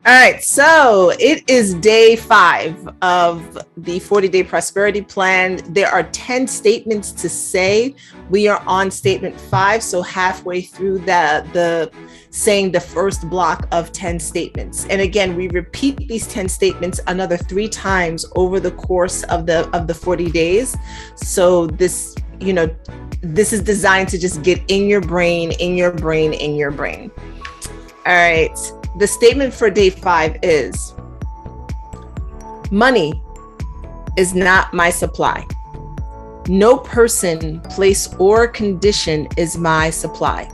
All right, so it is day 5 of the 40-day prosperity plan. There are 10 statements to say. We are on statement 5, so halfway through the saying the first block of 10 statements. And again, we repeat these 10 statements another 3 times over the course of the 40 days. So this is designed to just get in your brain. All right. The statement for day 5 is, money is not my supply. No person, place, or condition is my supply.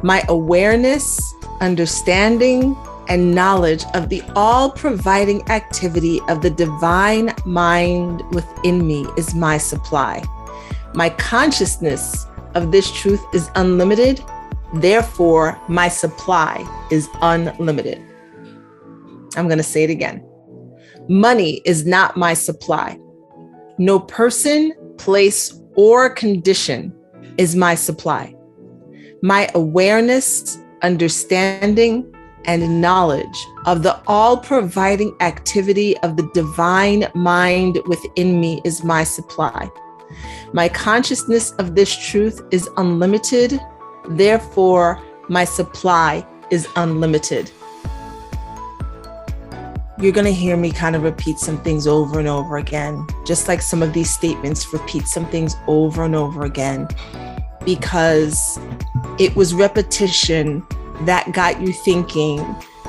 My awareness, understanding, and knowledge of the all-providing activity of the divine mind within me is my supply. My consciousness of this truth is unlimited. Therefore, my supply is unlimited. I'm going to say it again. Money is not my supply. No person, place, or condition is my supply. My awareness, understanding, and knowledge of the all-providing activity of the divine mind within me is my supply. My consciousness of this truth is unlimited. Therefore, my supply is unlimited. You're going to hear me kind of repeat some things over and over again, just like some of these statements repeat some things over and over again, because it was repetition that got you thinking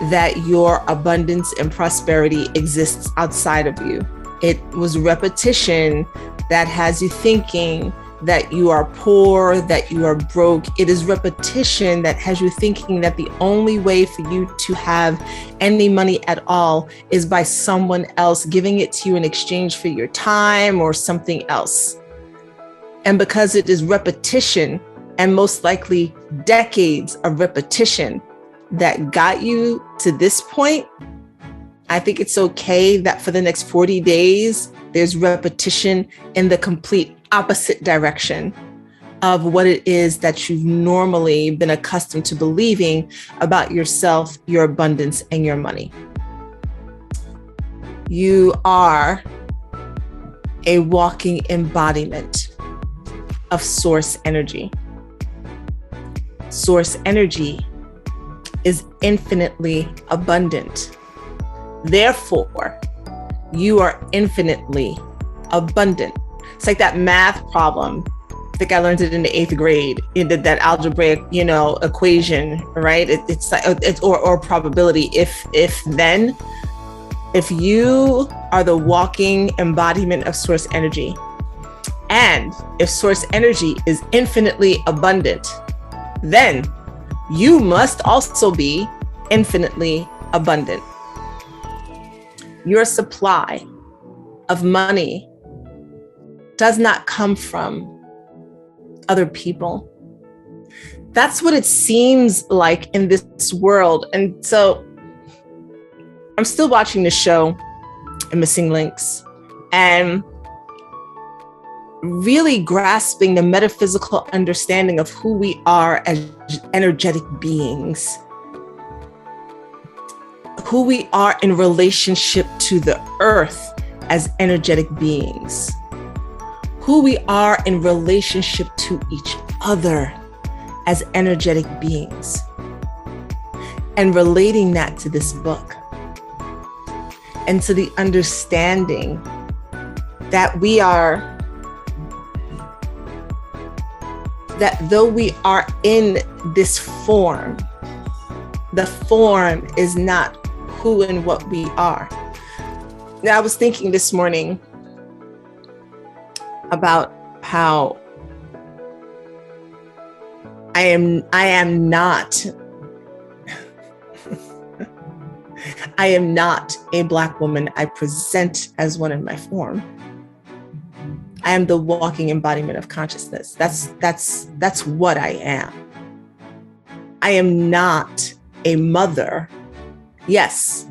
that your abundance and prosperity exists outside of you. It was repetition that has you thinking that you are poor, that you are broke. It is repetition that has you thinking that the only way for you to have any money at all is by someone else giving it to you in exchange for your time or something else. And because it is repetition, and most likely decades of repetition that got you to this point, I think it's okay that for the next 40 days, there's repetition in the complete opposite direction of what it is that you've normally been accustomed to believing about yourself, your abundance, and your money. You are a walking embodiment of source energy. Source energy is infinitely abundant. Therefore, you are infinitely abundant. It's like that math problem. I think I learned it in the 8th grade. You did that algebraic, equation, right? It's like or probability. If then, if you are the walking embodiment of source energy, and if source energy is infinitely abundant, then you must also be infinitely abundant. Your supply of money does not come from other people. That's what it seems like in this world. And so I'm still watching the show, Missing Links, and really grasping the metaphysical understanding of who we are as energetic beings, who we are in relationship to the earth as energetic beings, who we are in relationship to each other as energetic beings, and relating that to this book and to the understanding that that though we are in this form, the form is not who and what we are. Now, I was thinking this morning about how I am not a Black woman. I present as one in my form. I am the walking embodiment of consciousness. That's what I am. I am not a mother. Yes,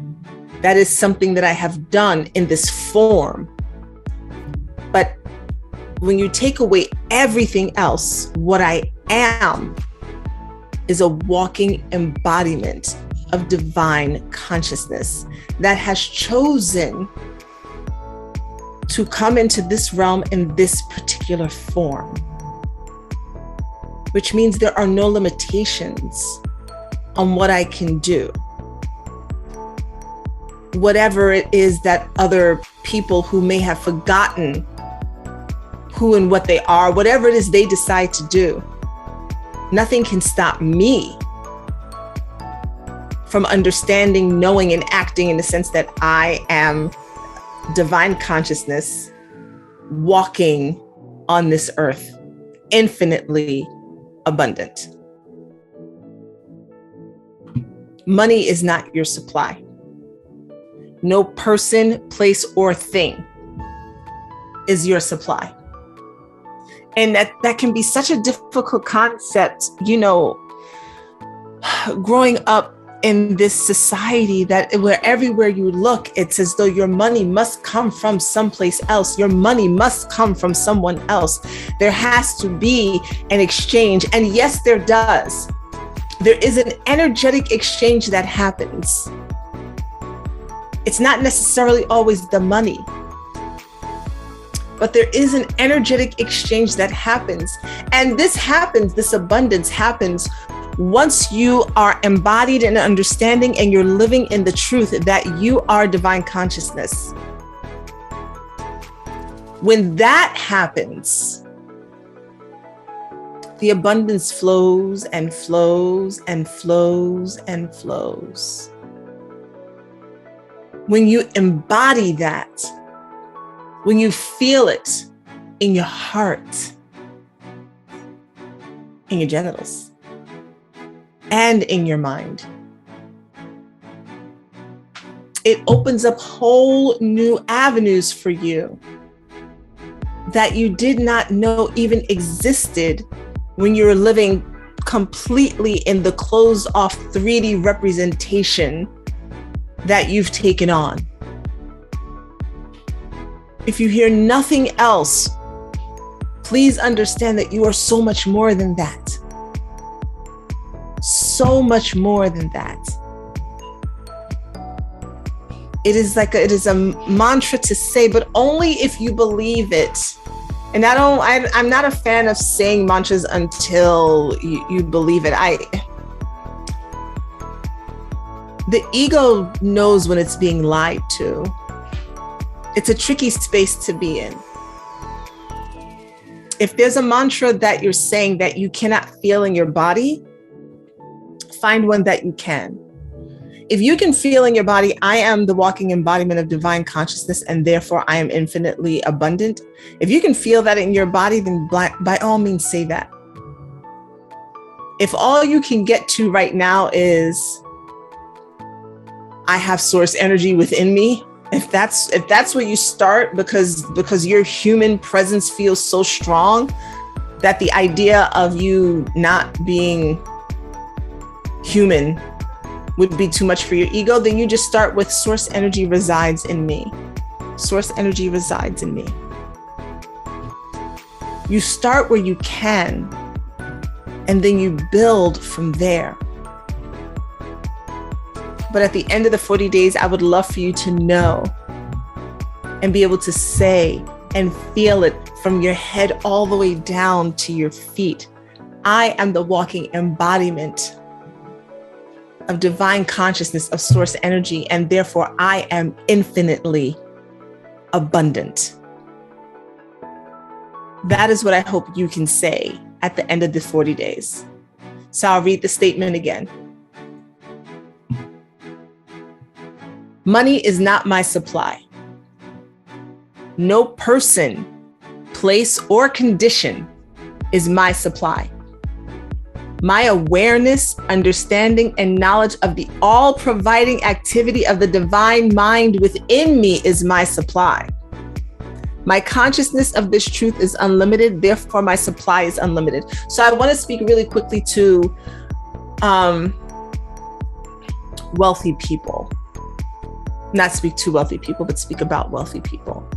that is something that I have done in this form. But when you take away everything else, what I am is a walking embodiment of divine consciousness that has chosen to come into this realm in this particular form, which means there are no limitations on what I can do. Whatever it is that other people who may have forgotten who and what they are, whatever it is they decide to do, nothing can stop me from understanding, knowing, and acting in the sense that I am divine consciousness walking on this earth, infinitely abundant. Money is not your supply. No person, place, or thing is your supply. And that can be such a difficult concept, growing up in this society that where everywhere you look, it's as though your money must come from someplace else. Your money must come from someone else. There has to be an exchange. And yes, there does. There is an energetic exchange that happens. It's not necessarily always the money, but there is an energetic exchange that happens. And this abundance happens once you are embodied in understanding and you're living in the truth that you are divine consciousness. When that happens, the abundance flows and flows and flows and flows. When you embody that, when you feel it in your heart, in your genitals, and in your mind, it opens up whole new avenues for you that you did not know even existed when you were living completely in the closed off 3D representation that you've taken on. If you hear nothing else, please understand that you are so much more than that. So much more than that. It is a mantra to say, but only if you believe it. And I'm not a fan of saying mantras until you believe it. The ego knows when it's being lied to. It's a tricky space to be in. If there's a mantra that you're saying that you cannot feel in your body, find one that you can. If you can feel in your body, I am the walking embodiment of divine consciousness, and therefore I am infinitely abundant. If you can feel that in your body, then by all means say that. If all you can get to right now is, I have source energy within me, if that's where you start, because your human presence feels so strong that the idea of you not being human would be too much for your ego, then you just start with source energy resides in me. Source energy resides in me. You start where you can, and then you build from there. But at the end of the 40 days, I would love for you to know and be able to say and feel it from your head all the way down to your feet. I am the walking embodiment of divine consciousness, of source energy, and therefore I am infinitely abundant. That is what I hope you can say at the end of the 40 days. So I'll read the statement again. Money is not my supply. No person, place, or condition is my supply. My awareness, understanding, and knowledge of the all-providing activity of the divine mind within me is my supply. My consciousness of this truth is unlimited, therefore my supply is unlimited. So I want to speak really quickly to wealthy people. Not speak to wealthy people, but speak about wealthy people.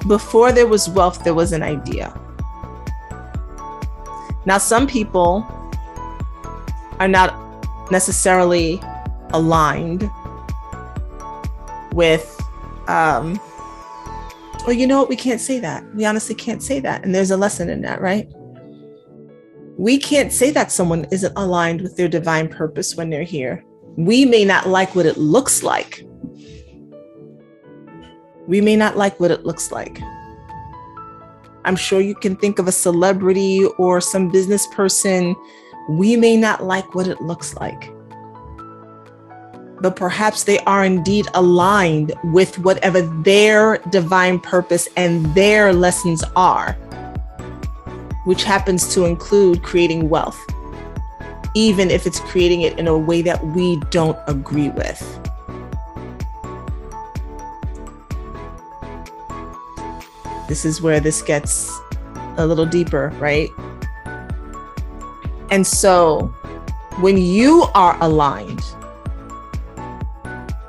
Before there was wealth, there was an idea. Now, some people are not necessarily aligned with, well, you know what? We can't say that. We honestly can't say that. And there's a lesson in that, right? We can't say that someone isn't aligned with their divine purpose when they're here. We may not like what it looks like. We may not like what it looks like. I'm sure you can think of a celebrity or some business person. We may not like what it looks like. But perhaps they are indeed aligned with whatever their divine purpose and their lessons are, which happens to include creating wealth, even if it's creating it in a way that we don't agree with. This is where this gets a little deeper, right? And so when you are aligned,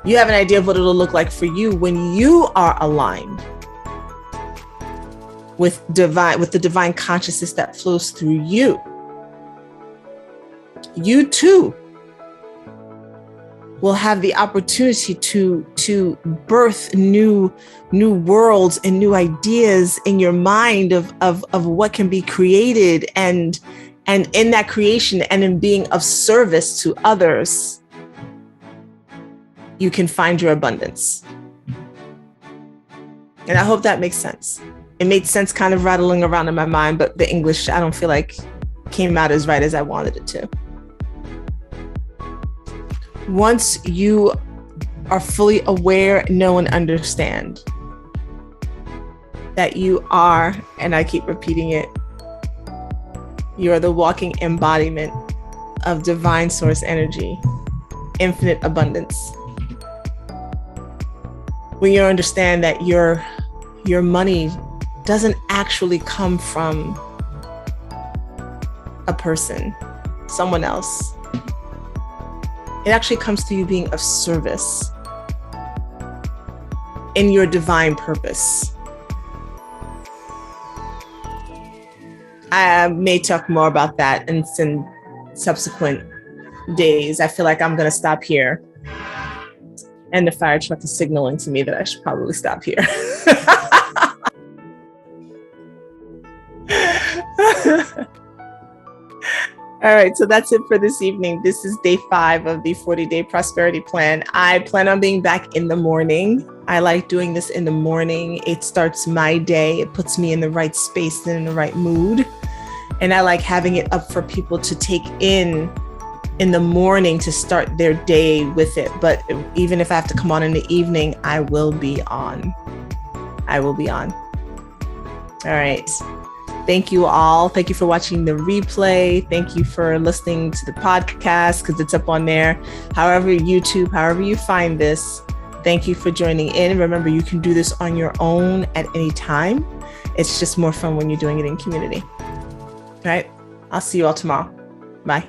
you have an idea of what it'll look like for you when you are aligned with the divine consciousness that flows through you. You too will have the opportunity to birth new worlds and new ideas in your mind of what can be created, and in that creation and in being of service to others, you can find your abundance. And I hope that makes sense. It made sense kind of rattling around in my mind, but the English, I don't feel like came out as right as I wanted it to. Once you are fully aware, know, and understand that you are, and I keep repeating it, you are the walking embodiment of divine source energy, infinite abundance. When you understand that your money doesn't actually come from a person, someone else. It actually comes to you being of service in your divine purpose. I may talk more about that in subsequent days. I feel like I'm going to stop here. And the fire truck is signaling to me that I should probably stop here. All right, so that's it for this evening. This is day 5 of the 40-day prosperity plan. I plan on being back in the morning. I like doing this in the morning. It starts my day. It puts me in the right space and in the right mood. And I like having it up for people to take in the morning to start their day with it. But even if I have to come on in the evening, I will be on. All right. Thank you all. Thank you for watching the replay. Thank you for listening to the podcast because it's up on there. However, YouTube, however you find this, thank you for joining in. Remember, you can do this on your own at any time. It's just more fun when you're doing it in community. All right. I'll see you all tomorrow. Bye.